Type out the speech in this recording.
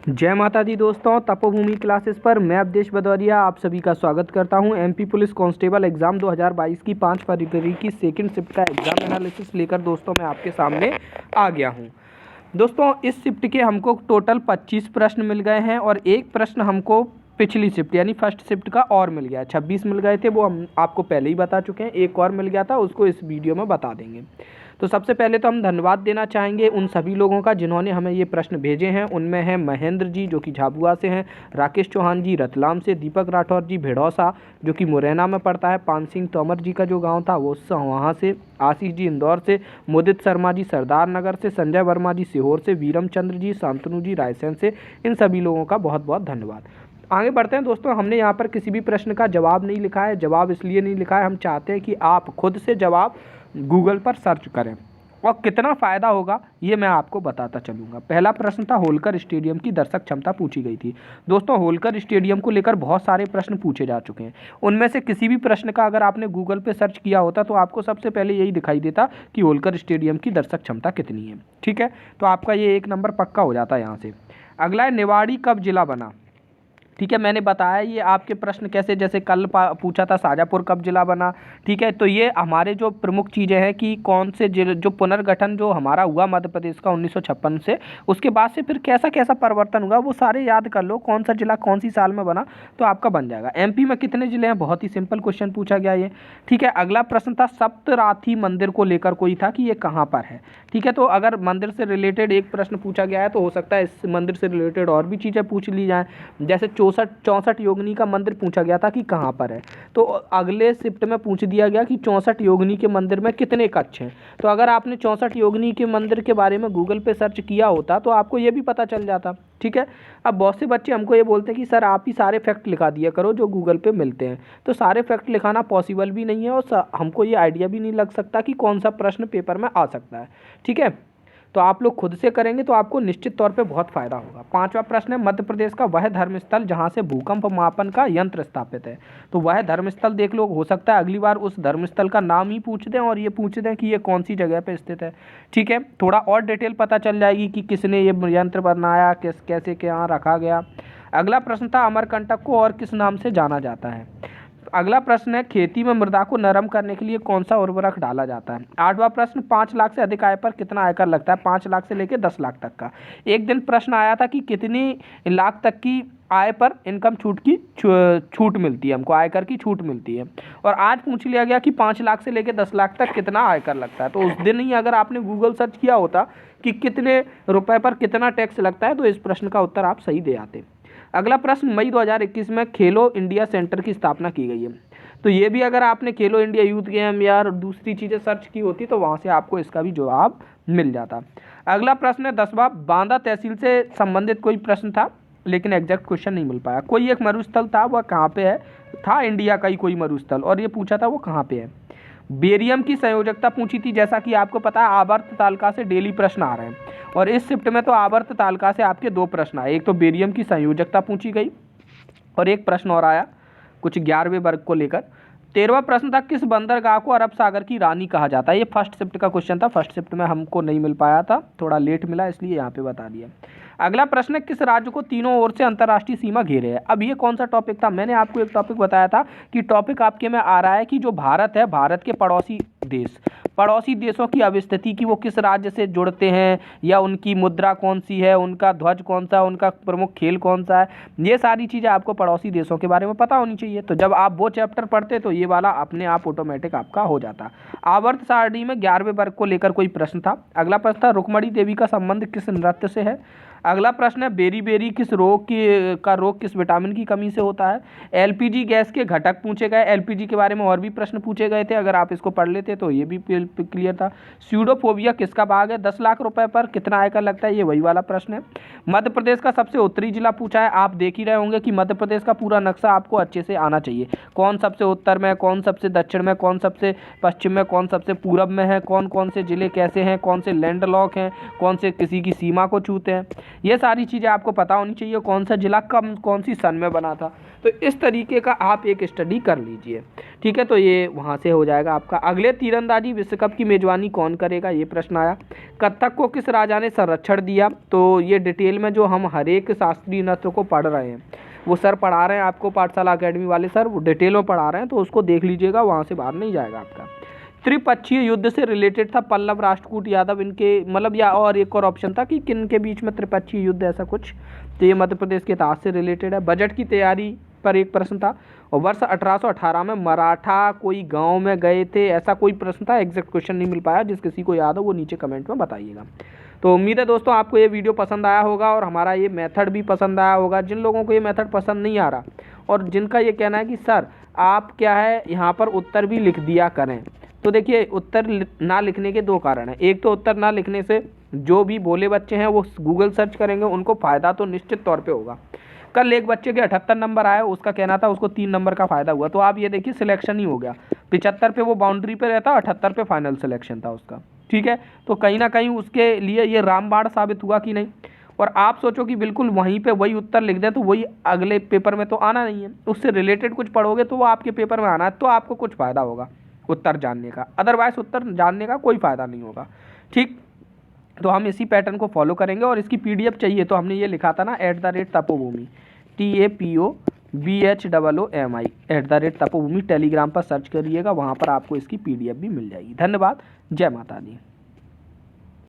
जय माता दी दोस्तों, तपोभूमि क्लासेस पर मैं अवधेश भदौरिया आप सभी का स्वागत करता हूं। एमपी पुलिस कांस्टेबल एग्ज़ाम 2022 की 5 फरवरी की सेकंड शिफ्ट का एग्ज़ाम एनालिसिस लेकर दोस्तों मैं आपके सामने आ गया हूं। दोस्तों इस शिफ्ट के हमको टोटल 25 प्रश्न मिल गए हैं और एक प्रश्न हमको पिछली शिफ्ट यानी फर्स्ट शिफ्ट का और मिल गया। 26 मिल गए थे, वो हम आपको पहले ही बता चुके हैं। एक और मिल गया था, उसको इस वीडियो में बता देंगे। तो सबसे पहले तो हम धन्यवाद देना चाहेंगे उन सभी लोगों का जिन्होंने हमें ये प्रश्न भेजे हैं। उनमें हैं महेंद्र जी जो कि झाबुआ से हैं, राकेश चौहान जी रतलाम से, दीपक राठौर जी भिड़ौसा जो कि मुरैना में पड़ता है, पान सिंह तोमर जी का जो गांव था वो वहाँ से, आशीष जी इंदौर से, मुदित शर्मा जी सरदार नगर से, संजय वर्मा जी सीहोर से, वीरम चंद्र जी शांतनु जी रायसेन से। इन सभी लोगों का बहुत बहुत धन्यवाद। आगे बढ़ते हैं दोस्तों। हमने यहाँ पर किसी भी प्रश्न का जवाब नहीं लिखा है। जवाब इसलिए नहीं लिखा है, हम चाहते हैं कि आप खुद से जवाब गूगल पर सर्च करें और कितना फ़ायदा होगा ये मैं आपको बताता चलूँगा। पहला प्रश्न था होलकर स्टेडियम की दर्शक क्षमता पूछी गई थी। दोस्तों होलकर स्टेडियम को लेकर बहुत सारे प्रश्न पूछे जा चुके हैं। उनमें से किसी भी प्रश्न का अगर आपने गूगल पे सर्च किया होता तो आपको सबसे पहले यही दिखाई देता कि होलकर स्टेडियम की दर्शक क्षमता कितनी है। ठीक है, तो आपका ये 1 नंबर पक्का हो जाता है यहाँ से। अगला है निवाड़ी कब जिला बना। ठीक है, मैंने बताया ये आपके प्रश्न कैसे, जैसे कल पूछा था शाजापुर कब जिला बना। ठीक है, तो ये हमारे जो प्रमुख चीज़ें हैं कि कौन से जिले जो पुनर्गठन जो हमारा हुआ मध्य प्रदेश का 1956 से, उसके बाद से फिर कैसा कैसा परिवर्तन हुआ वो सारे याद कर लो। कौन सा जिला कौन सी साल में बना तो आपका बन जाएगा। एमपी में कितने जिले हैं, बहुत ही सिंपल क्वेश्चन पूछा गया ये। ठीक है, अगला प्रश्न था सप्तराथी मंदिर को लेकर कोई था कि ये कहाँ पर है। ठीक है, तो अगर मंदिर से रिलेटेड एक प्रश्न पूछा गया है तो हो सकता है इस मंदिर से रिलेटेड और भी चीज़ें पूछ ली जाएँ। जैसे 64 योगिनी का मंदिर पूछा गया था कि कहाँ पर है, तो अगले शिफ्ट में पूछ दिया गया कि 64 योगिनी के मंदिर में कितने कक्ष हैं। तो अगर आपने 64 योगिनी के मंदिर के बारे में गूगल पे सर्च किया होता तो आपको ये भी पता चल जाता। ठीक है, अब बहुत से बच्चे हमको ये बोलते हैं कि सर आप ही सारे फैक्ट लिखा दिया करो जो गूगल पे मिलते हैं। तो सारे फैक्ट लिखाना पॉसिबल भी नहीं है और हमको ये आइडिया भी नहीं लग सकता कि कौन सा प्रश्न पेपर में आ सकता है। ठीक है, तो आप लोग खुद से करेंगे तो आपको निश्चित तौर पे बहुत फायदा होगा। 5वां प्रश्न है मध्य प्रदेश का वह धर्मस्थल जहां से भूकंप मापन का यंत्र स्थापित है। तो वह धर्मस्थल देख लो, हो सकता है अगली बार उस धर्मस्थल का नाम ही पूछ दें और ये पूछ दें कि ये कौन सी जगह पे स्थित है। ठीक है, थोड़ा और डिटेल पता चल जाएगी कि किसने ये यंत्र बनाया, कैसे क्या रखा गया। अगला प्रश्न था अमरकंटक को और किस नाम से जाना जाता है। अगला प्रश्न है खेती में मृदा को नरम करने के लिए कौन सा उर्वरक डाला जाता है। 8वां प्रश्न 5 लाख से अधिक आय पर कितना आयकर लगता है। 5 लाख से लेकर 10 लाख तक का। एक दिन प्रश्न आया था कि कितनी लाख तक की आय पर इनकम छूट की छूट मिलती है, हमको आयकर की छूट मिलती है। और आज पूछ लिया गया कि 5 लाख से लेकर 10 लाख तक कितना आयकर लगता है। तो उस दिन ही अगर आपने गूगल सर्च किया होता कि कितने रुपए पर कितना टैक्स लगता है तो इस प्रश्न का उत्तर आप सही दे आते। अगला प्रश्न मई 2021 में खेलो इंडिया सेंटर की स्थापना की गई है। तो ये भी अगर आपने खेलो इंडिया यूथ गेम या दूसरी चीज़ें सर्च की होती तो वहाँ से आपको इसका भी जवाब मिल जाता। अगला प्रश्न है 10वां बांदा तहसील से संबंधित कोई प्रश्न था लेकिन एग्जैक्ट क्वेश्चन नहीं मिल पाया। कोई एक मरुस्थल था, वह कहाँ पे है, था इंडिया का ही कोई मरुस्थल और ये पूछा था वो कहाँ पे है। बेरियम की संयोजकता पूछी थी, जैसा कि आपको पता है आवर्त तालिका से डेली प्रश्न आ रहे हैं और इस शिफ्ट में तो आवर्त तालिका से आपके 2 प्रश्न आए। एक तो बेरियम की संयोजकता पूछी गई और एक प्रश्न और आया कुछ 11वें वर्ग को लेकर। 13वां प्रश्न था किस बंदरगाह को अरब सागर की रानी कहा जाता है। ये फर्स्ट शिफ्ट का क्वेश्चन था, फर्स्ट शिफ्ट में हमको नहीं मिल पाया था, थोड़ा लेट मिला इसलिए यहाँ पे बता दिया। अगला प्रश्न है किस राज्य को तीनों ओर से अंतर्राष्ट्रीय सीमा घेरे है। अब ये कौन सा टॉपिक था, मैंने आपको एक टॉपिक बताया था कि टॉपिक आपके में आ रहा है कि जो भारत है, भारत के पड़ोसी देशों की अवस्थिति की वो किस राज्य से जुड़ते हैं या उनकी मुद्रा कौन सी है, उनका ध्वज कौन सा है, उनका प्रमुख खेल कौन सा है, ये सारी चीज़ें आपको पड़ोसी देशों के बारे में पता होनी चाहिए। तो जब आप वो चैप्टर पढ़ते तो ये वाला अपने आप ऑटोमेटिक आपका हो जाता। आवर्त सारणी में 11वें वर्ग को लेकर कोई प्रश्न था। अगला प्रश्न था रुक्मणी देवी का संबंध किस नृत्य से है। अगला प्रश्न है बेरी बेरी किस रोग किस विटामिन की कमी से होता है। एलपीजी गैस के घटक पूछे गए, एलपीजी के बारे में और भी प्रश्न पूछे गए थे, अगर आप इसको पढ़ लेते तो ये भी क्लियर था। स्यूडोफोबिया किसका भाग है, 10 लाख रुपए पर कितना आयकर लगता है, ये वही वाला प्रश्न है। मध्य प्रदेश का सबसे उत्तरी जिला पूछा है। आप देख ही रहे होंगे कि मध्य प्रदेश का पूरा नक्शा आपको अच्छे से आना चाहिए, कौन सबसे उत्तर में, कौन सबसे दक्षिण में, कौन सबसे पश्चिम में, कौन सबसे पूरब में है, कौन कौन से जिले कैसे हैं, कौन से लैंडलॉक हैं, कौन से किसी की सीमा को छूते हैं। ये सारी चीज़ें आपको पता होनी चाहिए, कौन सा जिला कब कौन सी सन में बना था। तो इस तरीके का आप एक स्टडी कर लीजिए, ठीक है। तो ये वहाँ से हो जाएगा आपका। अगले तीरंदाजी विश्व कप की मेजबानी कौन करेगा, ये प्रश्न आया। कथक को किस राजा ने संरक्षण दिया, तो ये डिटेल में जो हम हर एक शास्त्रीय नृत्य को पढ़ रहे हैं, वो सर पढ़ा रहे हैं आपको, पाठशाला अकेडमी वाले सर वो डिटेल में पढ़ा रहे हैं, तो उसको देख लीजिएगा, वहाँ से बाहर नहीं जाएगा आपका। त्रिपक्षीय युद्ध से रिलेटेड था पल्लव, राष्ट्रकूट, यादव, इनके मतलब, या और एक और ऑप्शन था कि किन के बीच में त्रिपक्षीय युद्ध, ऐसा कुछ। तो ये मध्य प्रदेश के इतिहास से रिलेटेड है। बजट की तैयारी पर एक प्रश्न था। और वर्ष 1818 में मराठा कोई गांव में गए थे, ऐसा कोई प्रश्न था। एग्जैक्ट क्वेश्चन नहीं मिल पाया, जिस किसी को याद हो वो नीचे कमेंट में बताइएगा। तो उम्मीद है दोस्तों आपको ये वीडियो पसंद आया होगा और हमारा ये मेथड भी पसंद आया होगा। जिन लोगों को ये मेथड पसंद नहीं आ रहा और जिनका ये कहना है कि सर आप क्या है यहाँ पर उत्तर भी लिख दिया करें, तो देखिए उत्तर ना लिखने के दो कारण हैं। एक तो उत्तर ना लिखने से जो भी भोले बच्चे हैं वो गूगल सर्च करेंगे, उनको फ़ायदा तो निश्चित तौर पे होगा। कल एक बच्चे के 78 नंबर आए, उसका कहना था उसको 3 नंबर का फ़ायदा हुआ। तो आप ये देखिए सिलेक्शन ही हो गया, 75 पे वो बाउंड्री पे रहता, 78 पे फाइनल सिलेक्शन था उसका, ठीक है। तो कहीं ना कहीं उसके लिए ये रामबाण साबित हुआ कि नहीं। और आप सोचो कि बिल्कुल वहीं पे वही उत्तर लिख दें, तो वही अगले पेपर में तो आना नहीं है, उससे रिलेटेड कुछ पढ़ोगे तो वो आपके पेपर में आना है, तो आपको कुछ फ़ायदा होगा उत्तर जानने का, अदरवाइज उत्तर जानने का कोई फ़ायदा नहीं होगा, ठीक। तो हम इसी पैटर्न को फॉलो करेंगे। और इसकी PDF चाहिए तो हमने ये लिखा था ना @तपोभूमि, TAPOBHOOMI @तपोभूमि, टेलीग्राम पर सर्च करिएगा, वहाँ पर आपको इसकी PDF भी मिल जाएगी। धन्यवाद, जय माता दी।